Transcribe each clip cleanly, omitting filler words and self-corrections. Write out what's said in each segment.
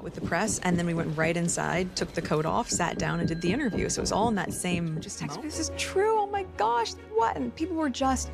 With the press, and then we went right inside, took the coat off, sat down, and did the interview. So it was all in that same just text. This is true. Oh my gosh, what? And people were just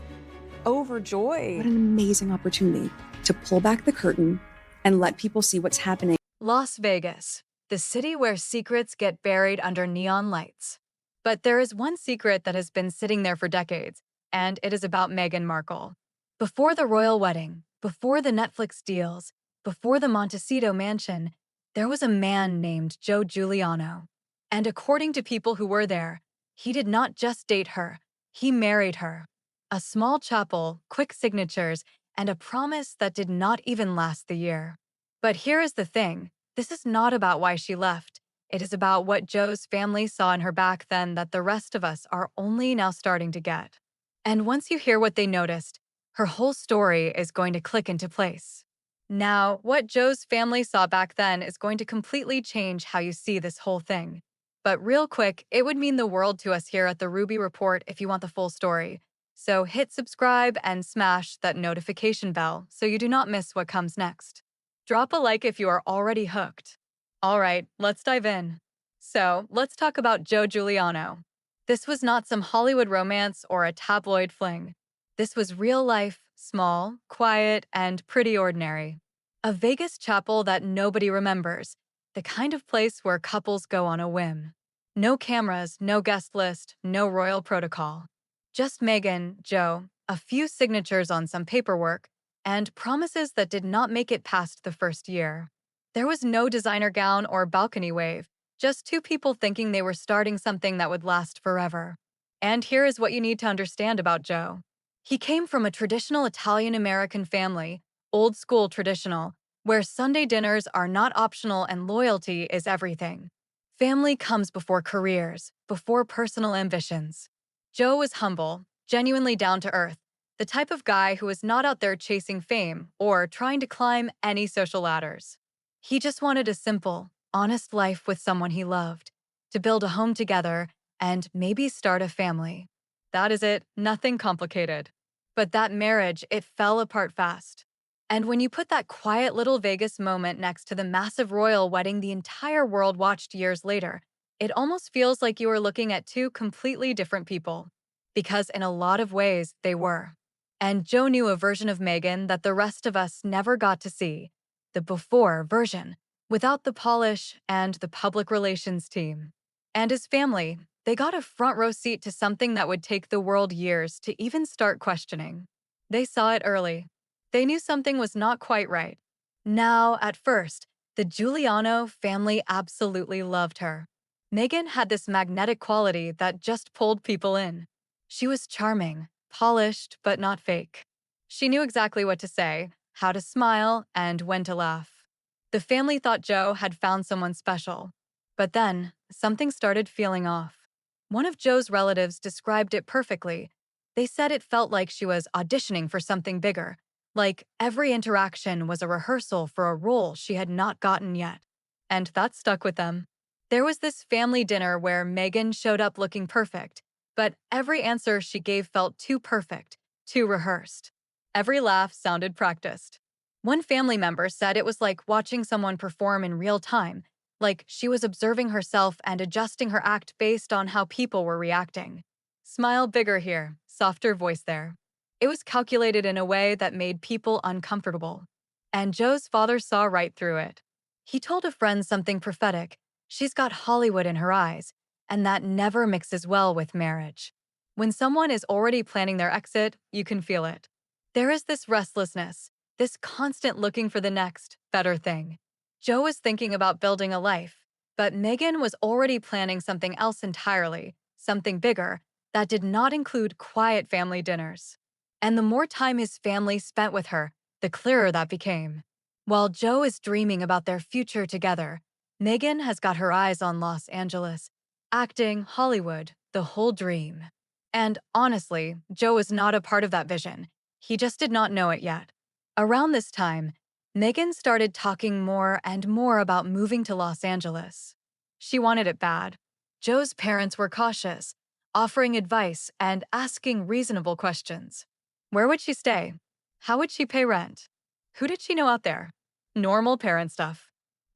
overjoyed. What an amazing opportunity to pull back the curtain and let people see what's happening. Las Vegas, the city where secrets get buried under neon lights. But there is one secret that has been sitting there for decades, and it is about Meghan Markle. Before the royal wedding, before the Netflix deals, before the Montecito mansion, there was a man named Joe Giuliano. And according to people who were there, he did not just date her, he married her. A small chapel, quick signatures, and a promise that did not even last the year. But here is the thing, this is not about why she left. It is about what Joe's family saw in her back then that the rest of us are only now starting to get. And once you hear what they noticed, her whole story is going to click into place. Now, what Joe's family saw back then is going to completely change how you see this whole thing. But real quick, it would mean the world to us here at the Ruby Report if you want the full story. So hit subscribe and smash that notification bell so you do not miss what comes next. Drop a like if you are already hooked. All right, let's dive in. So, let's talk about Joe Giuliano. This was not some Hollywood romance or a tabloid fling. This was real life, small, quiet, and pretty ordinary. A Vegas chapel that nobody remembers, the kind of place where couples go on a whim. No cameras, no guest list, no royal protocol. Just Meghan, Joe, a few signatures on some paperwork, and promises that did not make it past the first year. There was no designer gown or balcony wave, just two people thinking they were starting something that would last forever. And here is what you need to understand about Joe. He came from a traditional Italian-American family, old school traditional, where Sunday dinners are not optional and loyalty is everything. Family comes before careers, before personal ambitions. Joe was humble, genuinely down to earth, the type of guy who was not out there chasing fame or trying to climb any social ladders. He just wanted a simple, honest life with someone he loved, to build a home together and maybe start a family. That is it, nothing complicated. But that marriage, it fell apart fast. And when you put that quiet little Vegas moment next to the massive royal wedding the entire world watched years later, it almost feels like you are looking at two completely different people. Because in a lot of ways, they were. And Joe knew a version of Meghan that the rest of us never got to see, the before version, without the polish and the public relations team. And his family, they got a front row seat to something that would take the world years to even start questioning. They saw it early. They knew something was not quite right. Now, at first, the Giuliano family absolutely loved her. Meghan had this magnetic quality that just pulled people in. She was charming, polished, but not fake. She knew exactly what to say, how to smile, and when to laugh. The family thought Joe had found someone special. But then, something started feeling off. One of Joe's relatives described it perfectly. They said it felt like she was auditioning for something bigger, like every interaction was a rehearsal for a role she had not gotten yet. And that stuck with them. There was this family dinner where Meghan showed up looking perfect, but every answer she gave felt too perfect, too rehearsed. Every laugh sounded practiced. One family member said it was like watching someone perform in real time, like she was observing herself and adjusting her act based on how people were reacting. Smile bigger here, softer voice there. It was calculated in a way that made people uncomfortable. And Joe's father saw right through it. He told a friend something prophetic. She's got Hollywood in her eyes, and that never mixes well with marriage. When someone is already planning their exit, you can feel it. There is this restlessness, this constant looking for the next, better thing. Joe was thinking about building a life, but Meghan was already planning something else entirely, something bigger, that did not include quiet family dinners. And the more time his family spent with her, the clearer that became. While Joe is dreaming about their future together, Meghan has got her eyes on Los Angeles, acting, Hollywood, the whole dream. And honestly, Joe is not a part of that vision. He just did not know it yet. Around this time, Meghan started talking more and more about moving to Los Angeles. She wanted it bad. Joe's parents were cautious, offering advice and asking reasonable questions. Where would she stay? How would she pay rent? Who did she know out there? Normal parent stuff.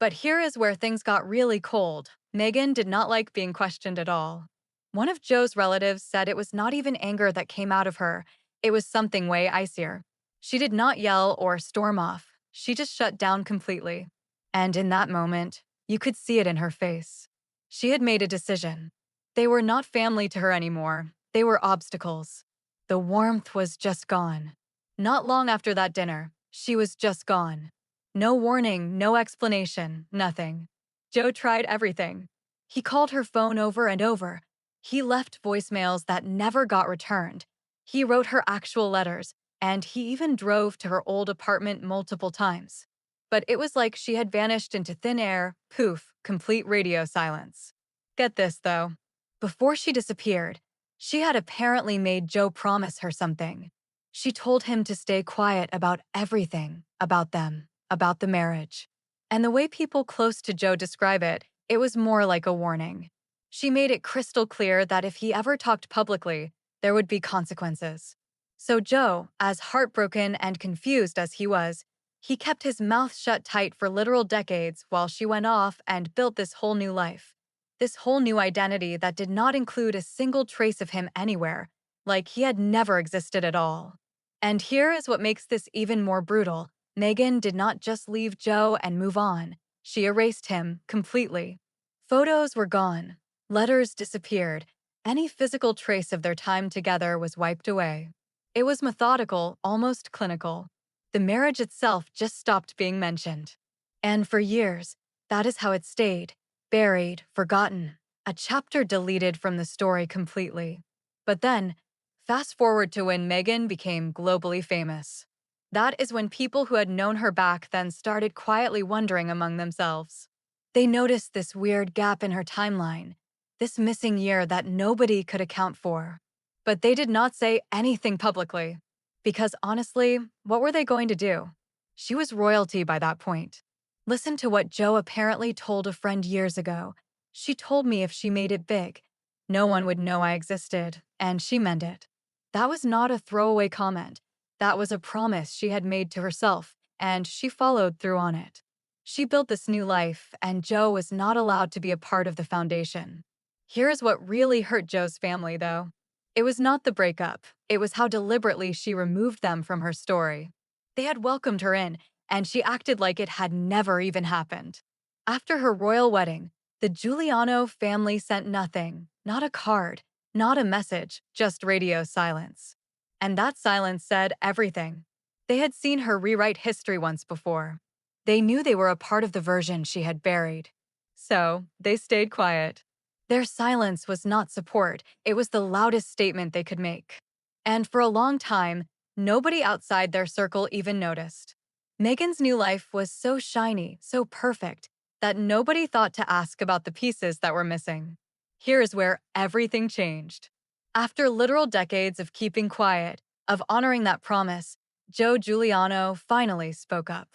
But here is where things got really cold. Meghan did not like being questioned at all. One of Joe's relatives said it was not even anger that came out of her, it was something way icier. She did not yell or storm off, she just shut down completely. And in that moment, you could see it in her face. She had made a decision. They were not family to her anymore, they were obstacles. The warmth was just gone. Not long after that dinner, she was just gone. No warning, no explanation, nothing. Joe tried everything. He called her phone over and over. He left voicemails that never got returned. He wrote her actual letters, and he even drove to her old apartment multiple times. But it was like she had vanished into thin air, poof, complete radio silence. Get this, though. Before she disappeared, she had apparently made Joe promise her something. She told him to stay quiet about everything, about them, about the marriage. And the way people close to Joe describe it, it was more like a warning. She made it crystal clear that if he ever talked publicly, there would be consequences. So Joe, as heartbroken and confused as he was, he kept his mouth shut tight for literal decades while she went off and built this whole new life. This whole new identity that did not include a single trace of him anywhere, like he had never existed at all. And here is what makes this even more brutal. Meghan did not just leave Joe and move on. She erased him completely. Photos were gone. Letters disappeared. Any physical trace of their time together was wiped away. It was methodical, almost clinical. The marriage itself just stopped being mentioned. And for years, that is how it stayed. Buried, forgotten. A chapter deleted from the story completely. But then, fast forward to when Meghan became globally famous. That is when people who had known her back then started quietly wondering among themselves. They noticed this weird gap in her timeline, this missing year that nobody could account for. But they did not say anything publicly. Because honestly, what were they going to do? She was royalty by that point. Listen to what Joe apparently told a friend years ago. She told me if she made it big, no one would know I existed, and she meant it. That was not a throwaway comment. That was a promise she had made to herself, and she followed through on it. She built this new life, and Joe was not allowed to be a part of the foundation. Here is what really hurt Joe's family, though. It was not the breakup. It was how deliberately she removed them from her story. They had welcomed her in, and she acted like it had never even happened. After her royal wedding, the Giuliano family sent nothing, not a card, not a message, just radio silence. And that silence said everything. They had seen her rewrite history once before. They knew they were a part of the version she had buried. So, they stayed quiet. Their silence was not support, it was the loudest statement they could make. And for a long time, nobody outside their circle even noticed. Meghan's new life was so shiny, so perfect, that nobody thought to ask about the pieces that were missing. Here is where everything changed. After literal decades of keeping quiet, of honoring that promise, Joe Giuliano finally spoke up.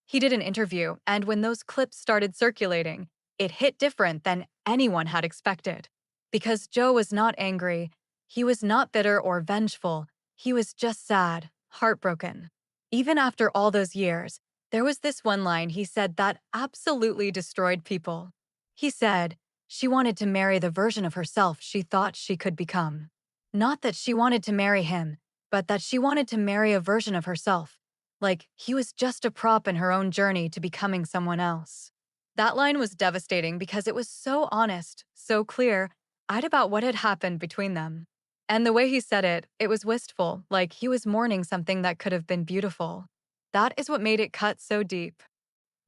He did an interview, and when those clips started circulating, it hit different than anyone had expected. Because Joe was not angry, he was not bitter or vengeful, he was just sad, heartbroken. Even after all those years, there was this one line he said that absolutely destroyed people. He said, she wanted to marry the version of herself she thought she could become. Not that she wanted to marry him, but that she wanted to marry a version of herself. Like he was just a prop in her own journey to becoming someone else. That line was devastating because it was so honest, so clear-eyed about what had happened between them. And the way he said it, it was wistful, like he was mourning something that could have been beautiful. That is what made it cut so deep.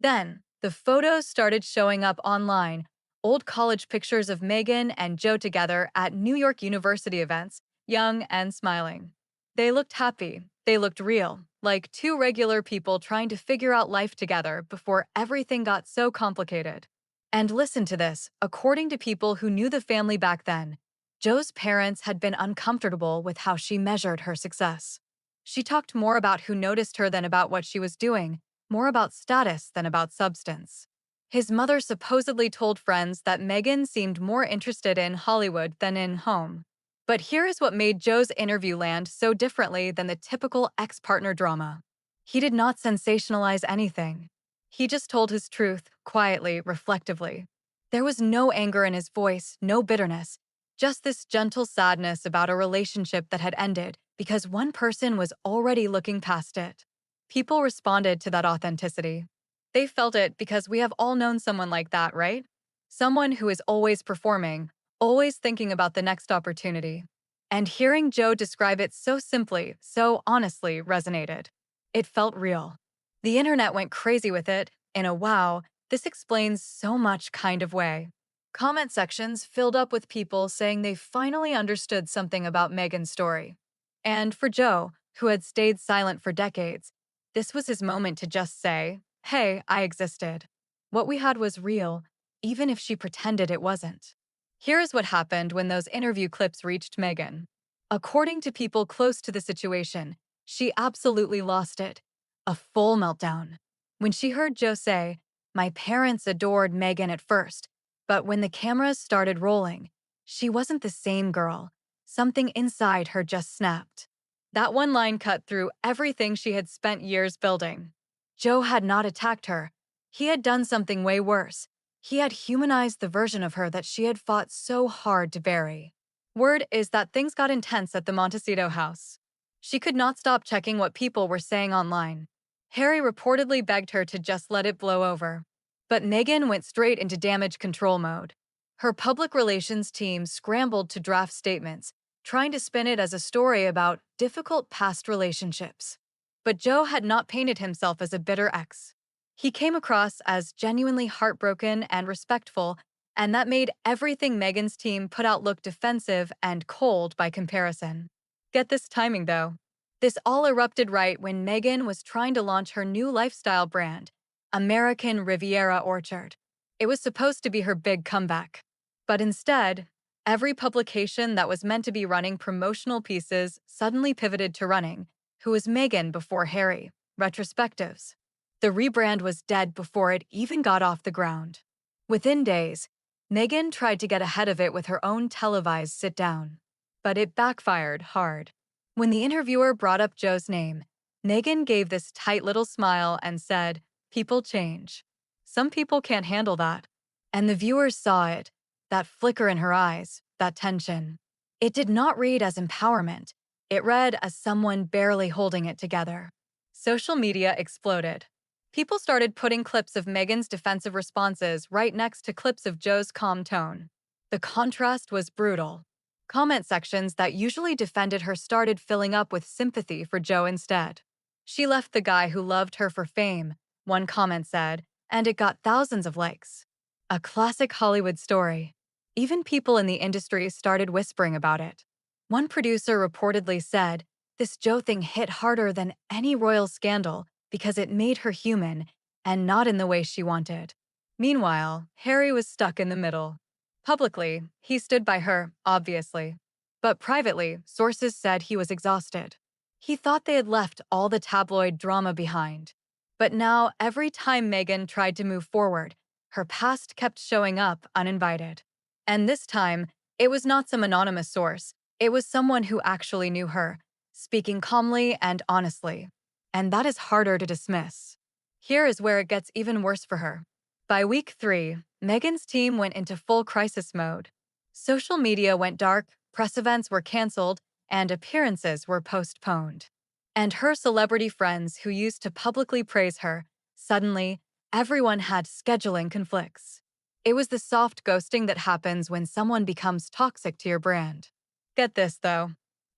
Then, the photos started showing up online, old college pictures of Meghan and Joe together at New York University events, young and smiling. They looked happy, they looked real, like two regular people trying to figure out life together before everything got so complicated. And listen to this, according to people who knew the family back then, Joe's parents had been uncomfortable with how she measured her success. She talked more about who noticed her than about what she was doing, more about status than about substance. His mother supposedly told friends that Meghan seemed more interested in Hollywood than in home. But here is what made Joe's interview land so differently than the typical ex-partner drama. He did not sensationalize anything. He just told his truth, quietly, reflectively. There was no anger in his voice, no bitterness, just this gentle sadness about a relationship that had ended because one person was already looking past it. People responded to that authenticity. They felt it because we have all known someone like that, right? Someone who is always performing, always thinking about the next opportunity. And hearing Joe describe it so simply, so honestly, resonated. It felt real. The internet went crazy with it, in a wow, this explains so much kind of way. Comment sections filled up with people saying they finally understood something about Meghan's story. And for Joe, who had stayed silent for decades, this was his moment to just say, hey, I existed. What we had was real, even if she pretended it wasn't. Here's what happened when those interview clips reached Meghan. According to people close to the situation, she absolutely lost it. A full meltdown. When she heard Joe say, my parents adored Meghan at first, but when the cameras started rolling, she wasn't the same girl. Something inside her just snapped. That one line cut through everything she had spent years building. Joe had not attacked her. He had done something way worse. He had humanized the version of her that she had fought so hard to bury. Word is that things got intense at the Montecito house. She could not stop checking what people were saying online. Harry reportedly begged her to just let it blow over. But Meghan went straight into damage control mode. Her public relations team scrambled to draft statements, trying to spin it as a story about difficult past relationships. But Joe had not painted himself as a bitter ex. He came across as genuinely heartbroken and respectful, and that made everything Meghan's team put out look defensive and cold by comparison. Get this timing, though. This all erupted right when Meghan was trying to launch her new lifestyle brand, American Riviera Orchard. It was supposed to be her big comeback. But instead, every publication that was meant to be running promotional pieces suddenly pivoted to running Who Was Meghan Before Harry? Retrospectives. The rebrand was dead before it even got off the ground. Within days, Meghan tried to get ahead of it with her own televised sit-down. But it backfired hard. When the interviewer brought up Joe's name, Meghan gave this tight little smile and said, people change. Some people can't handle that. And the viewers saw it, that flicker in her eyes, that tension. It did not read as empowerment. It read as someone barely holding it together. Social media exploded. People started putting clips of Meghan's defensive responses right next to clips of Joe's calm tone. The contrast was brutal. Comment sections that usually defended her started filling up with sympathy for Joe instead. She left the guy who loved her for fame, one comment said, and it got thousands of likes. A classic Hollywood story. Even people in the industry started whispering about it. One producer reportedly said, this Joe thing hit harder than any royal scandal because it made her human and not in the way she wanted. Meanwhile, Harry was stuck in the middle. Publicly, he stood by her, obviously. But privately, sources said he was exhausted. He thought they had left all the tabloid drama behind. But now, every time Meghan tried to move forward, her past kept showing up uninvited. And this time, it was not some anonymous source. It was someone who actually knew her, speaking calmly and honestly. And that is harder to dismiss. Here is where it gets even worse for her. By week 3, Meghan's team went into full crisis mode. Social media went dark, press events were canceled, and appearances were postponed. And her celebrity friends who used to publicly praise her, suddenly, everyone had scheduling conflicts. It was the soft ghosting that happens when someone becomes toxic to your brand. Get this, though.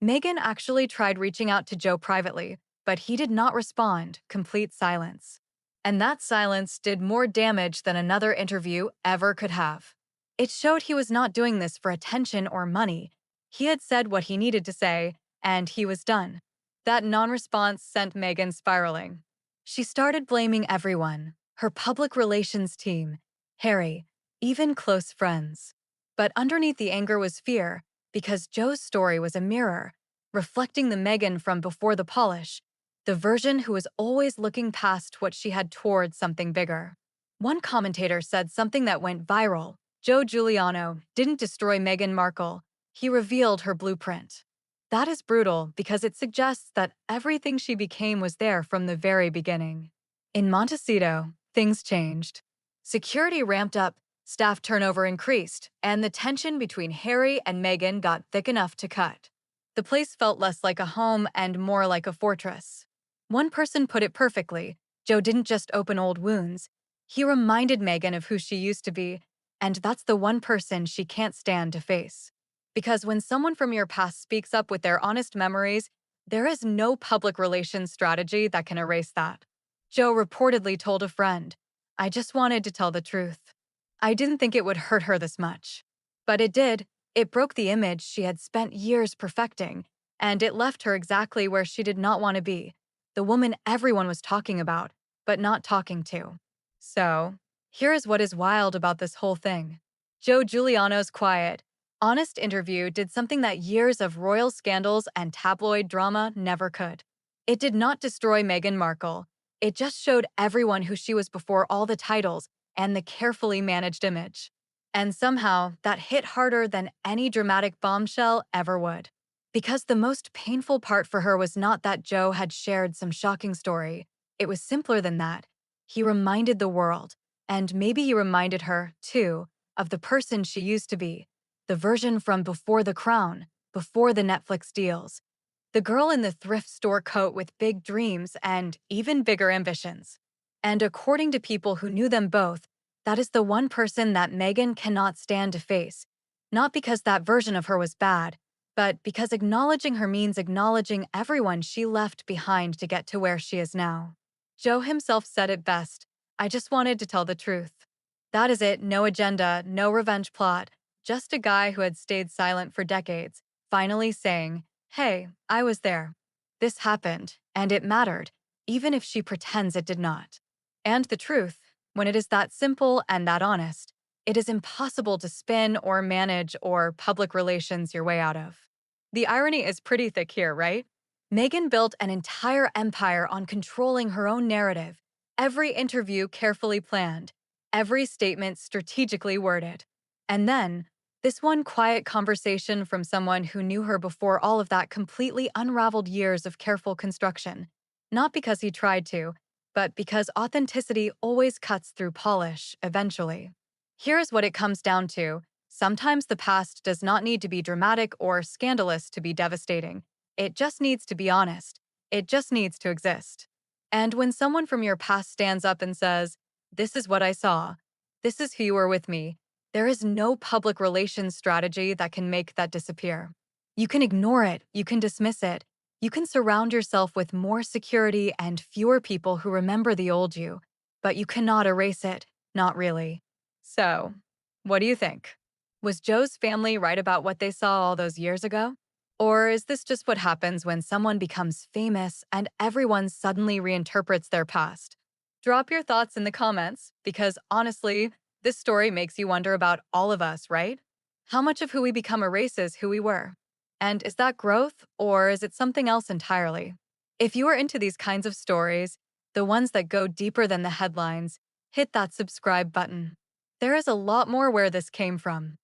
Meghan actually tried reaching out to Joe privately, but he did not respond, complete silence. And that silence did more damage than another interview ever could have. It showed he was not doing this for attention or money. He had said what he needed to say, and he was done. That non-response sent Meghan spiraling. She started blaming everyone, her public relations team, Harry, even close friends. But underneath the anger was fear, because Joe's story was a mirror, reflecting the Meghan from before the polish, the version who was always looking past what she had toward something bigger. One commentator said something that went viral. Joe Giuliano didn't destroy Meghan Markle, he revealed her blueprint. That is brutal because it suggests that everything she became was there from the very beginning. In Montecito, things changed. Security ramped up, staff turnover increased, and the tension between Harry and Meghan got thick enough to cut. The place felt less like a home and more like a fortress. One person put it perfectly: Joe didn't just open old wounds. He reminded Meghan of who she used to be, and that's the one person she can't stand to face. Because when someone from your past speaks up with their honest memories, there is no public relations strategy that can erase that. Joe reportedly told a friend, "I just wanted to tell the truth. I didn't think it would hurt her this much." But it did. It broke the image she had spent years perfecting, and it left her exactly where she did not want to be: the woman everyone was talking about, but not talking to. So, here is what is wild about this whole thing. Joe Giuliano's quiet, honest interview did something that years of royal scandals and tabloid drama never could. It did not destroy Meghan Markle. It just showed everyone who she was before all the titles and the carefully managed image. And somehow, that hit harder than any dramatic bombshell ever would. Because the most painful part for her was not that Joe had shared some shocking story. It was simpler than that. He reminded the world, and maybe he reminded her, too, of the person she used to be, the version from before the crown, before the Netflix deals. The girl in the thrift store coat with big dreams and even bigger ambitions. And according to people who knew them both, that is the one person that Meghan cannot stand to face. Not because that version of her was bad, but because acknowledging her means acknowledging everyone she left behind to get to where she is now. Joe himself said it best: "I just wanted to tell the truth." That is it: no agenda, no revenge plot, just a guy who had stayed silent for decades, finally saying, "Hey, I was there. This happened, and it mattered, even if she pretends it did not." And the truth, when it is that simple and that honest, it is impossible to spin or manage or public relations your way out of. The irony is pretty thick here, right? Meghan built an entire empire on controlling her own narrative, every interview carefully planned, every statement strategically worded. And then, this one quiet conversation from someone who knew her before all of that completely unraveled years of careful construction. Not because he tried to, but because authenticity always cuts through polish, eventually. Here's what it comes down to: sometimes the past does not need to be dramatic or scandalous to be devastating. It just needs to be honest. It just needs to exist. And when someone from your past stands up and says, "This is what I saw. This is who you were with me," there is no public relations strategy that can make that disappear. You can ignore it, you can dismiss it, you can surround yourself with more security and fewer people who remember the old you, but you cannot erase it, not really. So, what do you think? Was Joe's family right about what they saw all those years ago? Or is this just what happens when someone becomes famous and everyone suddenly reinterprets their past? Drop your thoughts in the comments, because honestly, this story makes you wonder about all of us, right? How much of who we become erases who we were? And is that growth, or is it something else entirely? If you are into these kinds of stories, the ones that go deeper than the headlines, hit that subscribe button. There is a lot more where this came from.